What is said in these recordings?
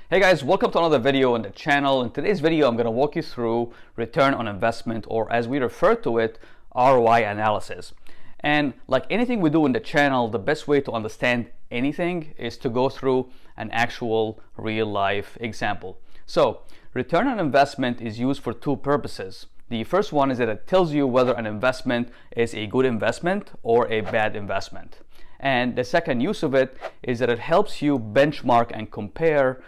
Hey guys, welcome to another video on the channel. In today's video, I'm going to walk you through return on investment, or as we refer to it, ROI analysis. And like anything we do in the channel, the best way to understand anything is to go through an actual real life example. So return on investment is used for two purposes. The first one is that it tells you whether an investment is a good investment or a bad investment. And the second use of it is that it helps you benchmark and compare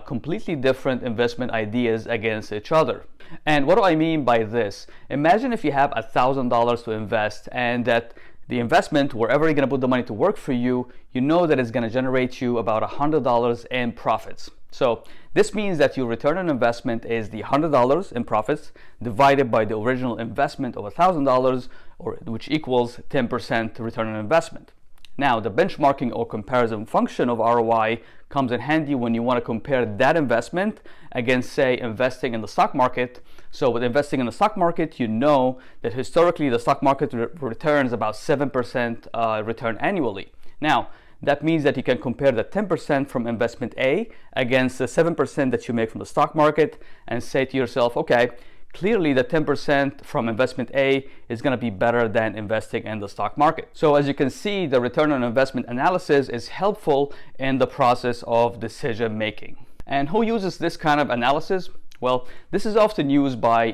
completely different investment ideas against each other. And what do I mean by this? Imagine if you have $1,000 to invest, and that the investment, wherever you're going to put the money to work for you, you know that it's going to generate you about $100 in profits. So this means that your return on investment is the $100 in profits divided by the original investment of $1,000, which equals 10% return on investment. Now, the benchmarking or comparison function of ROI comes in handy when you want to compare that investment against, say, investing in the stock market. So with investing in the stock market, you know that historically the stock market returns about 7% return annually. Now, that means that you can compare the 10% from investment A against the 7% that you make from the stock market and say to yourself, okay, clearly the 10% from investment A is going to be better than investing in the stock market. So as you can see, the return on investment analysis is helpful in the process of decision making. And who uses this kind of analysis? Well, this is often used by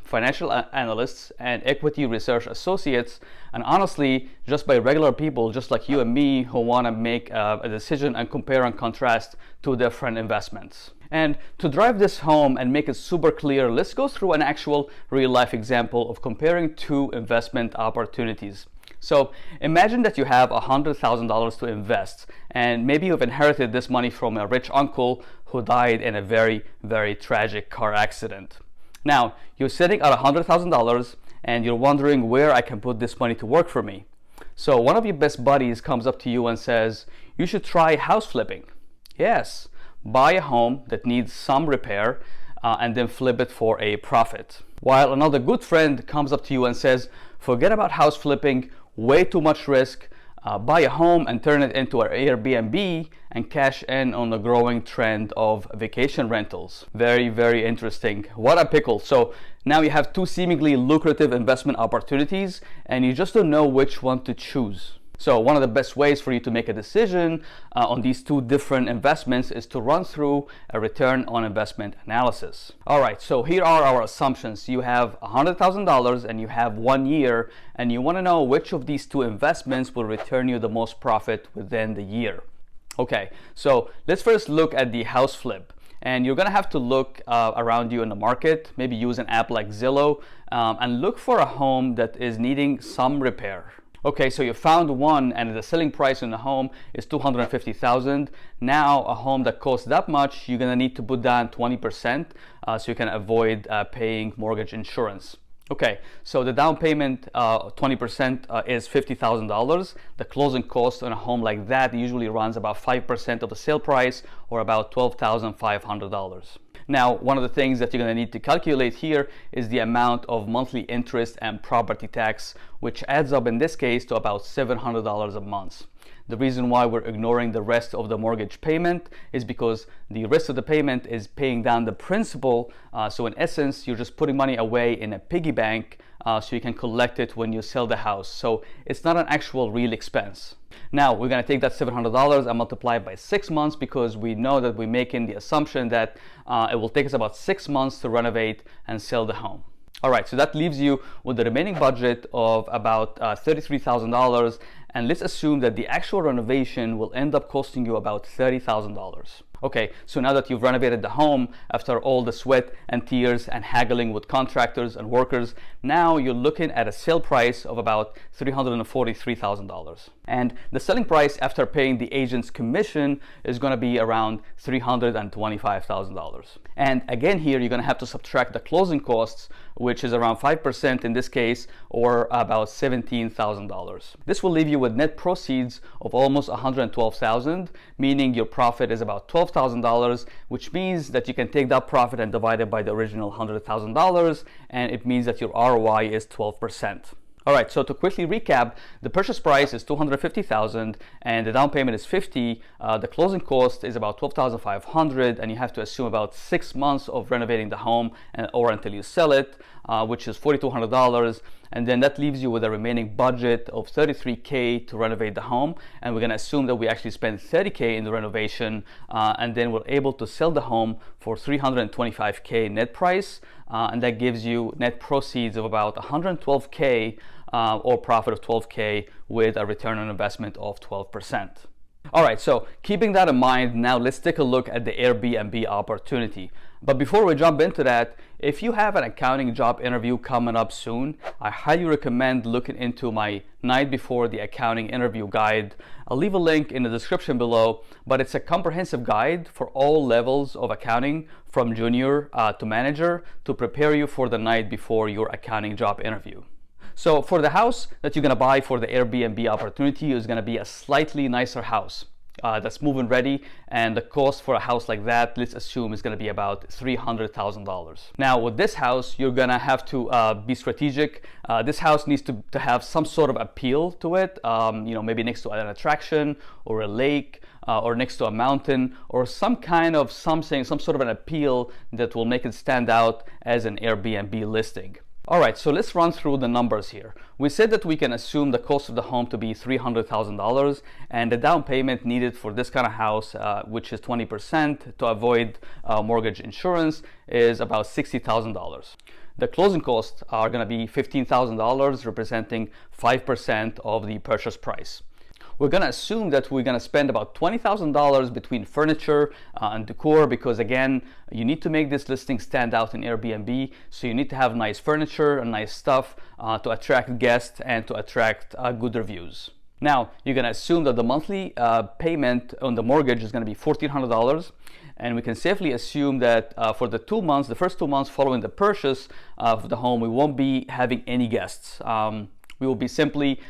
financial analysts and equity research associates, and honestly, just by regular people just like you and me who want to make a decision and compare and contrast two different investments. And to drive this home and make it super clear, let's go through an actual real-life example of comparing two investment opportunities. So imagine that you have $100,000 to invest, and maybe you've inherited this money from a rich uncle who died in a very, very tragic car accident. Now, you're sitting at $100,000 and you're wondering where I can put this money to work for me. So one of your best buddies comes up to you and says, you should try house flipping. Yes, buy a home that needs some repair and then flip it for a profit. While another good friend comes up to you and says, forget about house flipping, way too much risk, buy a home and turn it into an Airbnb and cash in on the growing trend of vacation rentals. Very, very interesting. What a pickle. So now you have two seemingly lucrative investment opportunities and you just don't know which one to choose. So one of the best ways for you to make a decision on these two different investments is to run through a return on investment analysis. All right, so here are our assumptions. You have $100,000 and you have 1 year, and you want to know which of these two investments will return you the most profit within the year. Okay, so let's first look at the house flip. And you're gonna have to look around you in the market, maybe use an app like Zillow, and look for a home that is needing some repair. Okay, so you found one and the selling price in the home is $250,000. Now a home that costs that much, you're gonna need to put down 20% so you can avoid paying mortgage insurance. Okay, so the down payment, 20% is $50,000. The closing cost on a home like that usually runs about 5% of the sale price, or about $12,500. Now, one of the things that you're going to need to calculate here is the amount of monthly interest and property tax, which adds up in this case to about $700 a month. The reason why we're ignoring the rest of the mortgage payment is because the rest of the payment is paying down the principal. So in essence, you're just putting money away in a piggy bank so you can collect it when you sell the house. So it's not an actual real expense. Now we're going to take that $700 and multiply it by 6 months, because we know that we're making the assumption that it will take us about 6 months to renovate and sell the home. All right, so that leaves you with the remaining budget of about $33,000, and let's assume that the actual renovation will end up costing you about $30,000. Okay, so now that you've renovated the home, after all the sweat and tears and haggling with contractors and workers, now you're looking at a sale price of about $343,000. And the selling price after paying the agent's commission is going to be around $325,000. And again here, you're going to have to subtract the closing costs, which is around 5% in this case, or about $17,000. This will leave you with net proceeds of almost $112,000, meaning your profit is about $12,000, which means that you can take that profit and divide it by the original $100,000, and it means that your ROI is 12%. All right, so to quickly recap, the purchase price is $250,000 and the down payment is $50,000. The closing cost is about $12,500, and you have to assume about 6 months of renovating the home or until you sell it, which is $4,200. And then that leaves you with a remaining budget of $33,000 to renovate the home. And we're going to assume that we actually spend $30,000 in the renovation, and then we're able to sell the home for $325,000 net price, and that gives you net proceeds of about $112,000 or profit of $12,000 with a return on investment of 12%. All right, so keeping that in mind, now let's take a look at the Airbnb opportunity. But before we jump into that, if you have an accounting job interview coming up soon, I highly recommend looking into my Night Before the Accounting Interview Guide. I'll leave a link in the description below, but it's a comprehensive guide for all levels of accounting, from junior to manager, to prepare you for the night before your accounting job interview. So for the house that you're gonna buy for the Airbnb opportunity is gonna be a slightly nicer house that's move-in ready, and the cost for a house like that, let's assume, is gonna be about $300,000. Now with this house, you're gonna have to be strategic. This house needs to have some sort of appeal to it, maybe next to an attraction or a lake, or next to a mountain, or some sort of an appeal that will make it stand out as an Airbnb listing. All right, so let's run through the numbers here. We said that we can assume the cost of the home to be $300,000, and the down payment needed for this kind of house, which is 20% to avoid mortgage insurance, is about $60,000. The closing costs are going to be $15,000, representing 5% of the purchase price. We're going to assume that we're going to spend about $20,000 between furniture and decor, because again, you need to make this listing stand out in Airbnb, so you need to have nice furniture and nice stuff to attract guests and to attract good reviews. Now, you're going to assume that the monthly payment on the mortgage is going to be $1,400, and we can safely assume that for the first 2 months following the purchase of the home, we won't be having any guests. We will be simply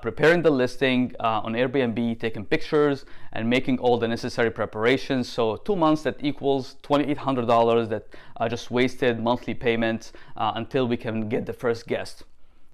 preparing the listing on Airbnb, taking pictures, and making all the necessary preparations. So 2 months, that equals $2,800 that just wasted monthly payments until we can get the first guest.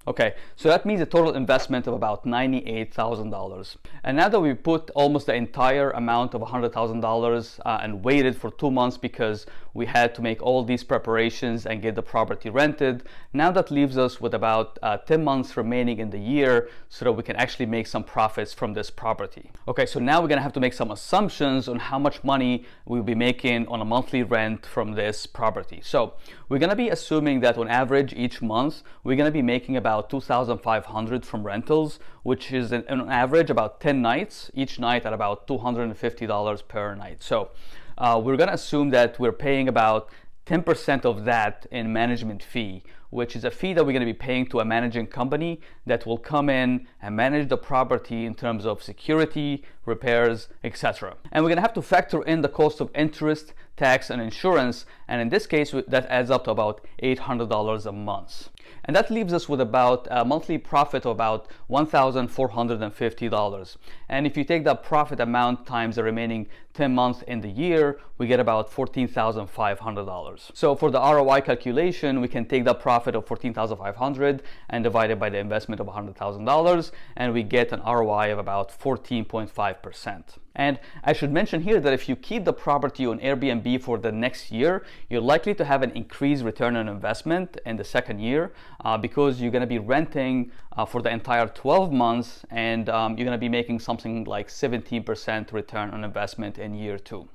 Okay, so that means a total investment of about $98,000. And now that we put almost the entire amount of $100,000 and waited for 2 months because we had to make all these preparations and get the property rented, now that leaves us with about 10 months remaining in the year so that we can actually make some profits from this property. Okay, so now we're gonna have to make some assumptions on how much money we'll be making on a monthly rent from this property. So we're gonna be assuming that on average each month, we're gonna be making about $2,500 from rentals, which is on average about 10 nights, each night at about $250 per night. So we're going to assume that we're paying about 10% of that in management fee, which is a fee that we're going to be paying to a managing company that will come in and manage the property in terms of security, repairs, etc. And we're going to have to factor in the cost of interest, tax, and insurance, and in this case that adds up to about $800 a month. And that leaves us with about a monthly profit of about $1,450. And if you take that profit amount times the remaining 10 months in the year, we get about $14,500. So for the ROI calculation, we can take that profit of $14,500 and divide it by the investment of $100,000, and we get an ROI of about 14.5%. And I should mention here that if you keep the property on Airbnb for the next year, you're likely to have an increased return on investment in the second year because you're going to be renting for the entire 12 months, and you're going to be making something like 17% return on investment in year 2.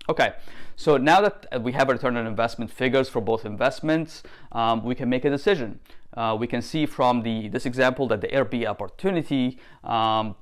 Okay, so now that we have return on investment figures for both investments, we can make a decision. We can see from this example that the Airbnb opportunity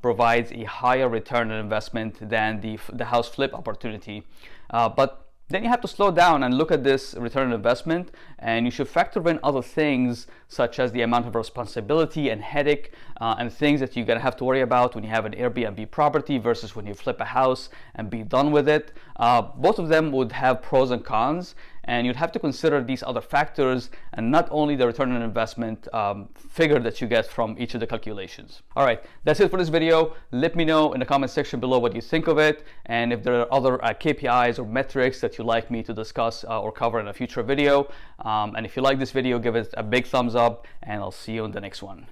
provides a higher return on investment than the house flip opportunity. But then you have to slow down and look at this return on investment, and you should factor in other things such as the amount of responsibility and headache and things that you're going to have to worry about when you have an Airbnb property versus when you flip a house and be done with it. Both of them would have pros and cons, and you'd have to consider these other factors and not only the return on investment figure that you get from each of the calculations. All right, that's it for this video. Let me know in the comment section below what you think of it, and if there are other KPIs or metrics that you'd like me to discuss or cover in a future video. And if you like this video, give it a big thumbs up, and I'll see you in the next one.